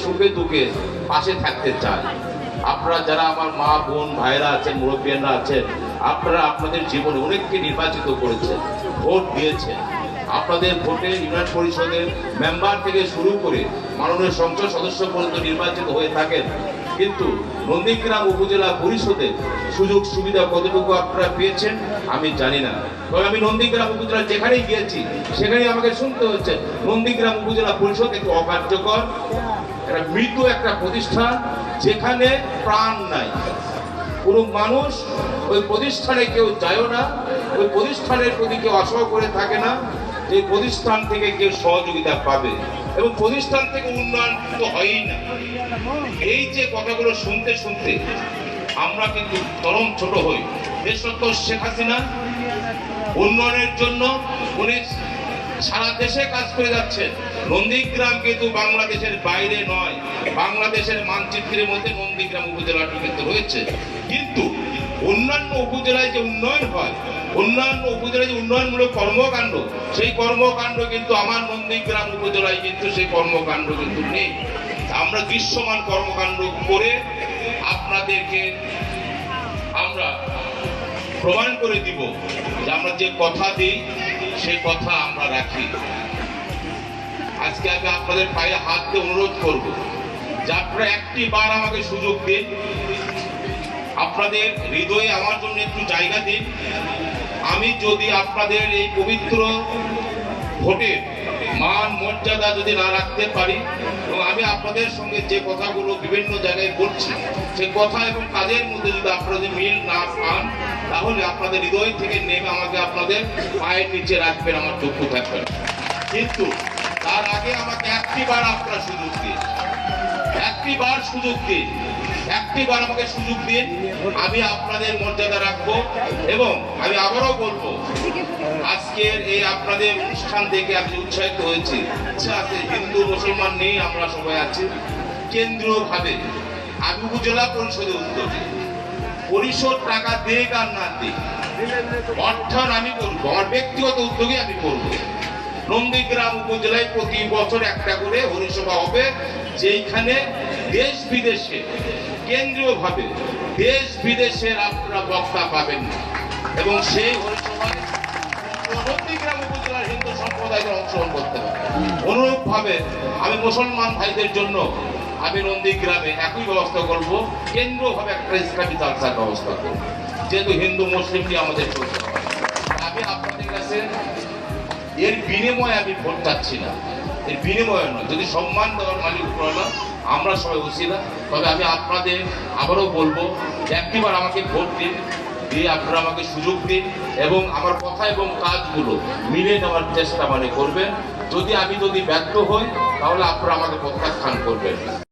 সুখে দুঃখে পাশে থাকতে চাই। আপনারা যারা আমার মা বোন ভাইরা আছেন, মুরব্বীরা আছেন, আপনারা আপনাদের জীবনে অনেককে নির্বাচিত করেছেন, ভোট দিয়েছেন। আপনাদের ভোটে ইউনিয়ন পরিষদের মেম্বার থেকে শুরু করে মাননীয় সংসদ সদস্য পর্যন্ত নির্বাচিত হয়ে থাকেন, কিন্তু নন্দীগ্রাম উপজেলা পরিষদের সুযোগ সুবিধা কতটুকু আপনারা পেয়েছেন আমি জানি না। তবে আমি নন্দীগ্রাম উপজেলা যেখানেই গিয়েছি সেখানেই আমাকে শুনতে হচ্ছে নন্দীগ্রাম উপজেলা পরিষদ একটু অকার্যকর, একটা মৃত একটা প্রতিষ্ঠান, যেখানে প্রাণ নাই। কোনো মানুষ ওই প্রতিষ্ঠানে কেউ যায়ও না, ওই প্রতিষ্ঠানের প্রতি কেউ আশাও করে থাকে না যে প্রতিষ্ঠান থেকে কেউ সহযোগিতা পাবে, এবং প্রতিষ্ঠান থেকে উন্নয়ন তো হয়ই না। এই যে কথাগুলো শুনতে শুনতে আমরা কিন্তু চরম ছোট হই। দেশরত্ন শেখ হাসিনা উন্নয়নের জন্য উনি সারা দেশে কাজ করে যাচ্ছেন। নন্দীগ্রাম কিন্তু বাংলাদেশের বাইরে নয়, বাংলাদেশের মানচিত্রের মধ্যে নন্দীগ্রাম উপজেলাটি কিন্তু রয়েছে। কিন্তু অন্যান্য উপজেলায় যে উন্নয়ন হয়, অন্যান্য উপজেলায় যে উন্নয়নমূলক কর্মকাণ্ড, সেই কর্মকাণ্ড কিন্তু আমার নন্দীগ্রাম উপজেলায় কিন্তু সেই কর্মকাণ্ড কিন্তু নেই। আমরা দৃশ্যমান কর্মকাণ্ড করে আপনাদেরকে আমরা প্রমাণ করে দিব যে আমরা যে কথা দিই সেই কথা আমরা রাখি। আজকে আমি আপনাদের পায়ে হাত দিয়ে অনুরোধ করব যে আপনারা একটি বার আমাকে সুযোগ দিন, আপনাদের হৃদয়ে আমার জন্য একটু জায়গা দিন। আমি যদি আপনাদের এই পবিত্র ভোটের মান মর্যাদা যদি না রাখতে পারি, এবং আমি আপনাদের সঙ্গে যে কথাগুলো বিভিন্ন জায়গায় বলছি সে কথা এবং কাজের মধ্যে যদি আপনাদের মিল না পান, তাহলে আপনাদের হৃদয় থেকে নেমে আমাকে আপনাদের পায়ের নিচে রাখবেন, আমার দুঃখ থাকবে না। কিন্তু তার আগে আমাকে একটিবার আপনারা সুযোগ দিন, একটিবার সুযোগ দিন, একটিবার আমাকে সুযোগ দিন। আমি আপনাদের মর্যাদা রাখবো। এবং আমি আবারও বলবো, আজকের এই আপনাদের অনুষ্ঠান দেখে আমি উৎসাহিত হয়েছি। ইচ্ছা আছে, হিন্দু মুসলমান নেই, আমরা সবাই আছি। কেন্দ্রীয়ভাবে আমি উপজেলা পরিষদের উদ্যোগে পরিষদ টাকা দিক আর না দিক অর্থাৎ আমি করবো, আমার ব্যক্তিগত উদ্যোগে আমি করবো। নন্দীগ্রাম উপজেলায় প্রতি বছর একটা করে হরিসভা হবে, যেখানে দেশ বিদেশে কেন্দ্রীয়ভাবে দেশ বিদেশের আপনারা বক্তা পাবেন না, এবং সেই হরিসভায় নন্দীগ্রাম উপজেলার হিন্দু সম্প্রদায়কে অংশগ্রহণ করতে পারে। অনুরূপভাবে আমি মুসলমান ভাইদের জন্য আমি নন্দীগ্রামে একই ব্যবস্থা করব, কেন্দ্রীয়ভাবে একটা ইসলামী জালসার ব্যবস্থা করব, যেহেতু হিন্দু মুসলিমটি আমাদের চলতে হবে। আমি আপনাদের কাছে এর বিনিময়ে আমি ভোট চাচ্ছি না, এর বিনিময়ে নয়। যদি সম্মান দেওয়ার মালিক না আমরা সবাই উচিলা, তবে আমি আপনাদের আবারও বলবো যে একটিবার আমাকে ভোট দিন, দিয়ে আপনারা আমাকে সুযোগ দিন, এবং আমার কথা এবং কাজগুলো মিলে নেওয়ার চেষ্টা করবেন। যদি ব্যর্থ হই তাহলে আপনারা আমাকে প্রত্যাখ্যান করবেন।